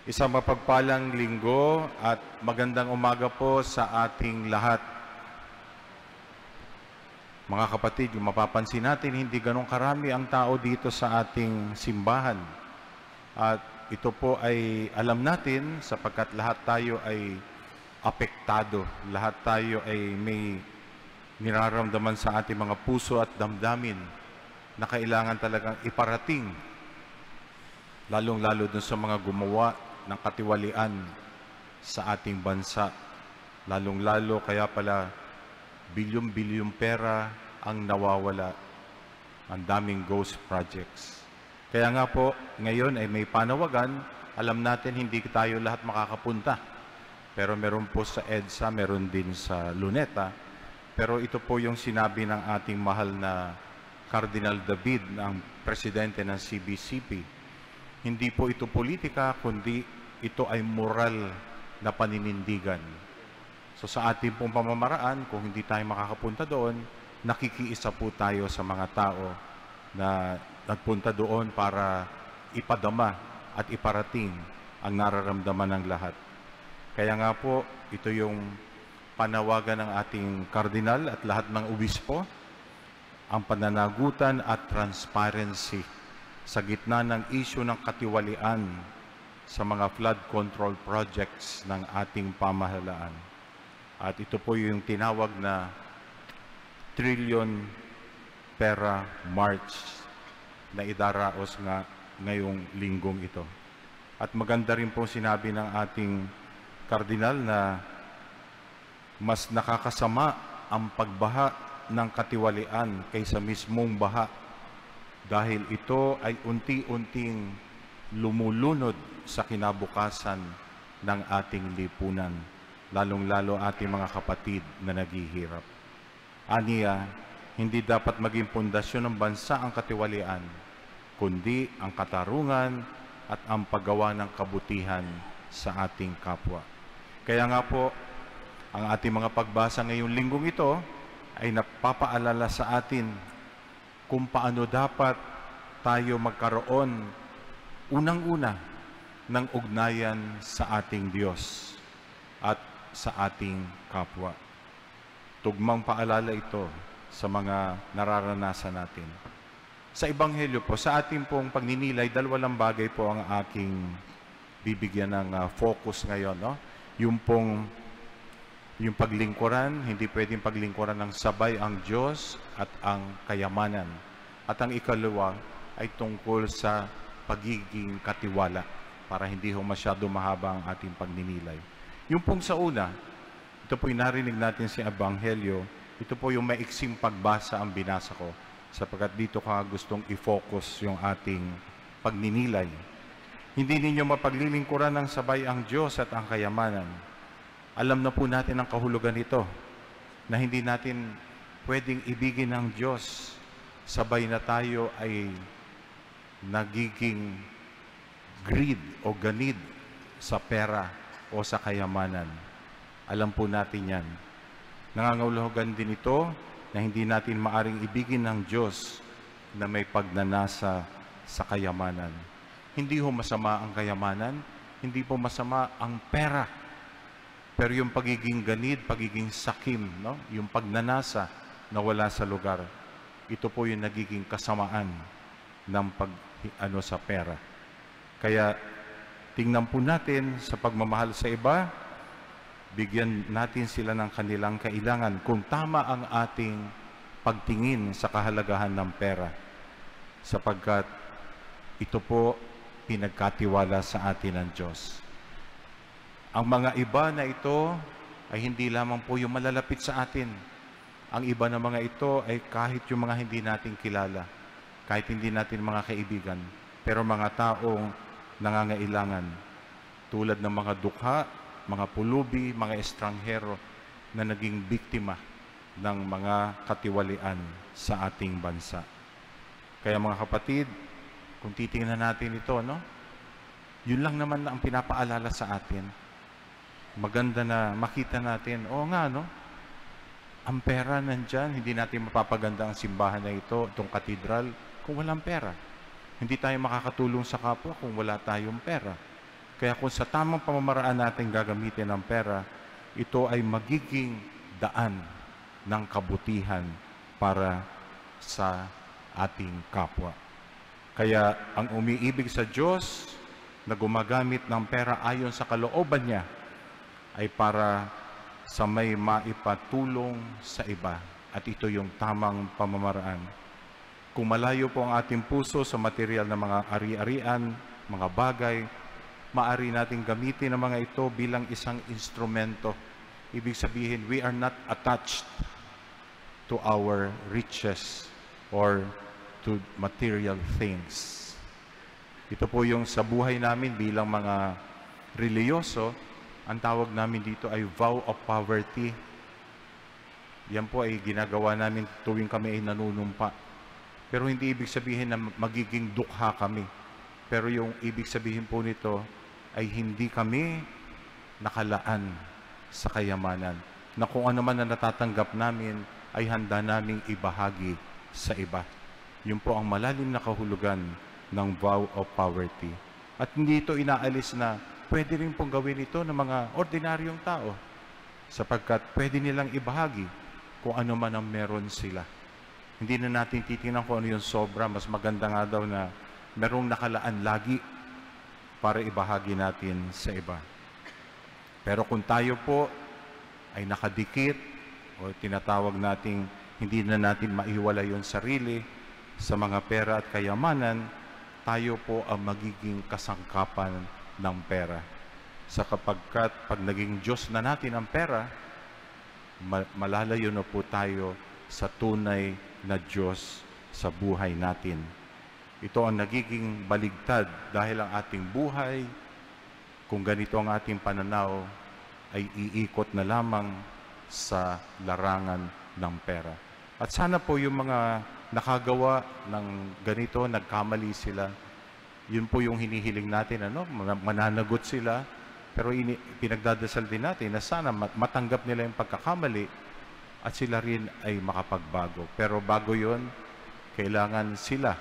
Isang mapagpalang linggo at magandang umaga po sa ating lahat. Mga kapatid, yung mapapansin natin, hindi ganun karami ang tao dito sa ating simbahan. At ito po ay alam natin sapagkat lahat tayo ay apektado. Lahat tayo ay may niraramdaman sa ating mga puso at damdamin na kailangan talagang iparating, lalong-lalo dun sa mga gumawa ng katiwalian sa ating bansa. Lalong-lalo kaya pala bilyong-bilyong pera ang nawawala. Ang daming ghost projects. Kaya nga po, ngayon ay may panawagan. Alam natin hindi tayo lahat makakapunta. Pero meron po sa EDSA, meron din sa Luneta. Pero ito po yung sinabi ng ating mahal na Cardinal David, ang presidente ng CBCP. Hindi po ito politika, kundi ito ay moral na paninindigan. So sa ating pong pamamaraan, kung hindi tayo makakapunta doon, nakikiisa po tayo sa mga tao na nagpunta doon para ipadama at iparating ang nararamdaman ng lahat. Kaya nga po, ito yung panawagan ng ating kardinal at lahat ng obispo, ang pananagutan at transparency sa gitna ng isyu ng katiwalian sa mga flood control projects ng ating pamahalaan. At ito po yung tinawag na Trillion Pera March na idaraos nga ngayong linggong ito. At maganda rin po sinabi ng ating kardinal na mas nakakasama ang pagbaha ng katiwalian kaysa mismong baha dahil ito ay unti-unting lumulunod sa kinabukasan ng ating lipunan, lalong-lalo ating mga kapatid na naghihirap. Aniya, hindi dapat maging pundasyon ng bansa ang katiwalian, kundi ang katarungan at ang paggawa ng kabutihan sa ating kapwa. Kaya nga po, ang ating mga pagbasa ngayong linggong ito ay napapaalala sa atin kung paano dapat tayo magkaroon unang-una ng ugnayan sa ating Diyos at sa ating kapwa. Tugmang paalala ito sa mga nararanasan natin. Sa Ebanghelyo po, sa ating pong pagninilay, dalawa lang bagay po ang aking bibigyan ng focus ngayon. No? Yung paglingkuran, hindi pwedeng paglingkuran ng sabay ang Diyos at ang kayamanan. At ang ikalawa ay tungkol sa pagiging katiwala para hindi ho masyado mahaba ang ating pagninilay. Yung pong sa una, ito po yung narinig natin sa Ebanghelyo, ito po yung maiksing pagbasa ang binasa ko sapagkat dito ka gustong i-focus yung ating pagninilay. Hindi ninyo mapaglilingkuran ng sabay ang Diyos at ang kayamanan. Alam na po natin ang kahulugan nito na hindi natin pwedeng ibigin ng Diyos sabay na tayo ay nagiging greed o ganid sa pera o sa kayamanan. Alam po natin yan. Nangangahulugan din ito na hindi natin maaring ibigin ng Diyos na may pagnanasa sa kayamanan. Hindi ho masama ang kayamanan, hindi po masama ang pera. Pero yung pagiging ganid, pagiging sakim, no? Yung pagnanasa na wala sa lugar, ito po yung nagiging kasamaan ng sa pera. Kaya tingnan po natin sa pagmamahal sa iba, bigyan natin sila ng kanilang kailangan kung tama ang ating pagtingin sa kahalagahan ng pera. Sapagkat ito po pinagkatiwala sa atin ng Diyos. Ang mga iba na ito ay hindi lamang po yung malalapit sa atin. Ang iba na mga ito ay kahit yung mga hindi natin kilala, kahit hindi natin mga kaibigan, pero mga taong nangangailangan, tulad ng mga dukha, mga pulubi, mga estranghero na naging biktima ng mga katiwalian sa ating bansa. Kaya mga kapatid, kung titingnan natin ito, no? Yun lang naman na ang pinapaalala sa atin. Maganda na makita natin, oo nga, no? Ang pera nandyan, hindi natin mapapaganda ang simbahan na ito, itong katedral, kung walang pera. Hindi tayo makakatulong sa kapwa kung wala tayong pera. Kaya kung sa tamang pamamaraan natin gagamitin ang pera, ito ay magiging daan ng kabutihan para sa ating kapwa. Kaya ang umiibig sa Diyos na gumagamit ng pera ayon sa kalooban niya ay para sa may maipatulong sa iba. At ito yung tamang pamamaraan. Kung malayo po ang ating puso sa material na mga ari-arian, mga bagay, maaari nating gamitin ang mga ito bilang isang instrumento. Ibig sabihin, we are not attached to our riches or to material things. Ito po yung sa buhay namin bilang mga reliyoso, ang tawag namin dito ay vow of poverty. Yan po ay ginagawa namin tuwing kami ay nanunumpa. Pero hindi ibig sabihin na magiging dukha kami. Pero yung ibig sabihin po nito ay hindi kami nakalaan sa kayamanan. Na kung ano man na natatanggap namin ay handa naming ibahagi sa iba. Yun po ang malalim na kahulugan ng vow of poverty. At hindi ito inaalis na pwede rin pong gawin ito ng mga ordinaryong tao sapagkat pwede nilang ibahagi kung ano man ang meron sila. Hindi na natin titingnan kung ano yung sobra. Mas maganda nga daw na merong nakalaan lagi para ibahagi natin sa iba. Pero kung tayo po ay nakadikit o tinatawag nating hindi na natin maiwala yung sarili sa mga pera at kayamanan, tayo po ang magiging kasangkapan ng pera. Sapagkat pag naging Diyos na natin ang pera, malalayo na po tayo sa tunay na Diyos sa buhay natin. Ito ang nagiging baligtad dahil ang ating buhay, kung ganito ang ating pananaw, ay iikot na lamang sa larangan ng pera. At sana po yung mga nakagawa ng ganito, nagkamali sila, yun po yung hinihiling natin, mananagot sila, pero pinagdadasal din natin na sana matanggap nila yung pagkakamali at sila rin ay makapagbago. Pero bago yon, kailangan sila,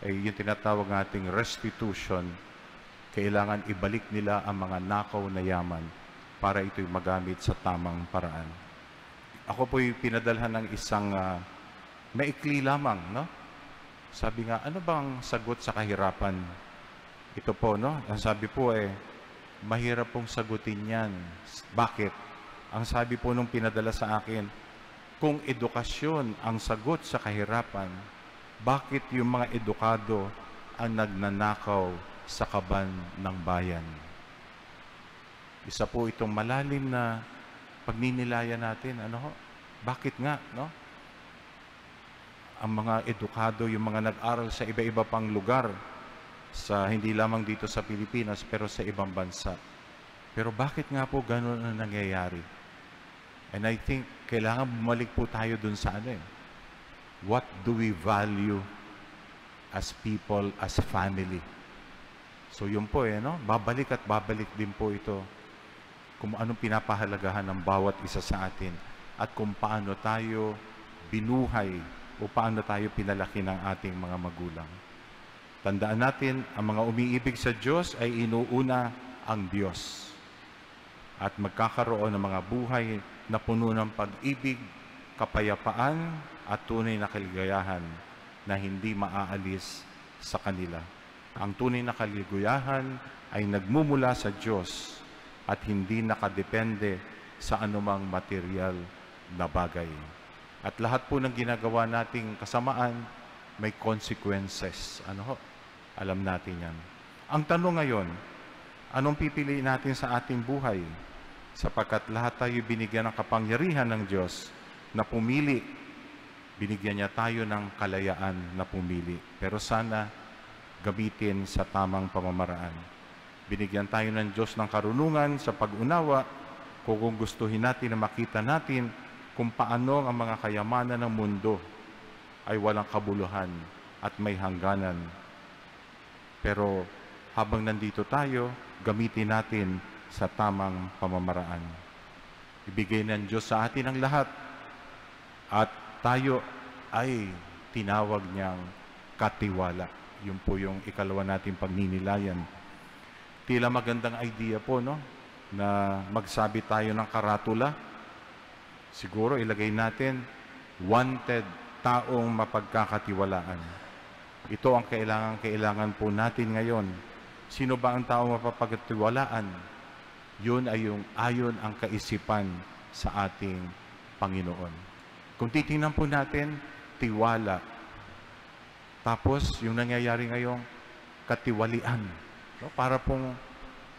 ay yung tinatawag nating restitution, kailangan ibalik nila ang mga nakaw na yaman para ito'y magamit sa tamang paraan. Ako po'y pinadalhan ng isang maikli lamang, Sabi nga, ano bang sagot sa kahirapan? Ito po, Ang sabi po mahirap pong sagutin yan. Bakit? Ang sabi po nung pinadala sa akin, kung edukasyon ang sagot sa kahirapan, bakit yung mga edukado ang nagnanakaw sa kaban ng bayan? Isa po itong malalim na pagninilayan natin. Bakit nga, Ang mga edukado, yung mga nag-aral sa iba-iba pang lugar, sa hindi lamang dito sa Pilipinas, pero sa ibang bansa. Pero bakit nga po ganun ang nangyayari? And I think kailangan bumalik po tayo dun sa what do we value as people, as family? So yun po babalik at babalik din po ito kung anong pinapahalagahan ng bawat isa sa atin at kung paano tayo binuhay o paano tayo pinalaki ng ating mga magulang. Tandaan natin, ang mga umiibig sa Diyos ay inuuna ang Diyos at magkakaroon ng mga buhay na puno ng pag-ibig, kapayapaan at tunay na kaligayahan na hindi maaalis sa kanila. Ang tunay na kaligayahan ay nagmumula sa Diyos at hindi nakadepende sa anumang material na bagay. At lahat po ng ginagawa nating kasamaan may consequences. Alam natin yan. Ang tanong ngayon, anong pipiliin natin sa ating buhay? Sapagkat lahat tayo binigyan ng kapangyarihan ng Diyos na pumili. Binigyan niya tayo ng kalayaan na pumili. Pero sana gamitin sa tamang pamamaraan. Binigyan tayo ng Diyos ng karunungan sa pag-unawa kung gustuhin natin na makita natin kung paano ang mga kayamanan ng mundo ay walang kabuluhan at may hangganan. Pero habang nandito tayo, gamitin natin sa tamang pamamaraan. Ibigay ng Diyos sa atin ang lahat at tayo ay tinawag niyang katiwala. Yun po yung ikalawa nating pagninilayan. Tila magandang idea po, no? Na magsabi tayo ng karatula. Siguro ilagay natin, wanted, taong mapagkakatiwalaan. Ito ang kailangan po natin ngayon. Sino ba ang taong mapapagkatiwalaan? Yun ay yung ayon ang kaisipan sa ating Panginoon. Kung titingnan po natin, tiwala. Tapos, yung nangyayari ngayong katiwalian. No? Para pong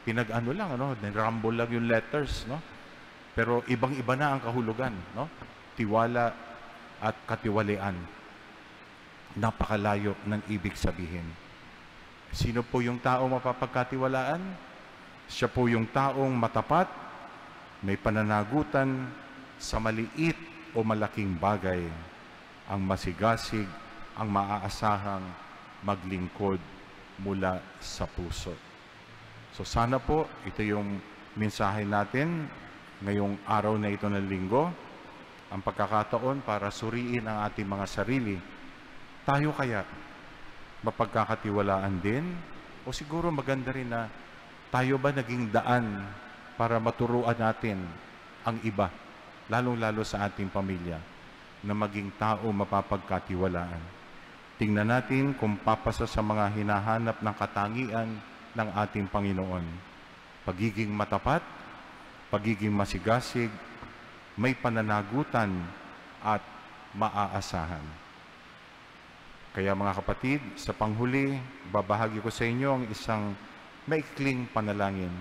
pinag-ano lang, nirumble lang yung letters, no? Pero ibang-iba na ang kahulugan, no? Tiwala at katiwalian. Napakalayo ng ibig sabihin. Sino po yung tao mapapagkatiwalaan? Siya po yung taong matapat, may pananagutan sa maliit o malaking bagay, ang masigasig, ang maaasahang maglingkod mula sa puso. So sana po, ito yung mensahe natin ngayong araw na ito ng linggo, ang pagkakataon para suriin ang ating mga sarili. Tayo kaya mapagkakatiwalaan din? O siguro maganda rin na tayo ba naging daan para maturuan natin ang iba, lalong-lalo sa ating pamilya, na maging tao mapapagkatiwalaan. Tingnan natin kung papasa sa mga hinahanap ng katangian ng ating Panginoon. Pagiging matapat, pagiging masigasig, may pananagutan at maaasahan. Kaya mga kapatid, sa panghuli, babahagi ko sa inyo ang isang maikling panalangin.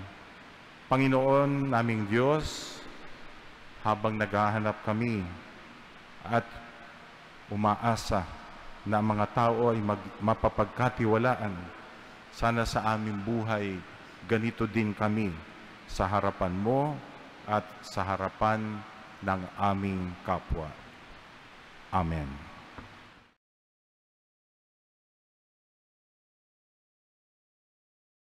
Panginoon naming Diyos, habang naghahanap kami at umaasa na ang mga tao ay mapapagkatiwalaan, sana sa aming buhay, ganito din kami sa harapan mo at sa harapan ng aming kapwa. Amen.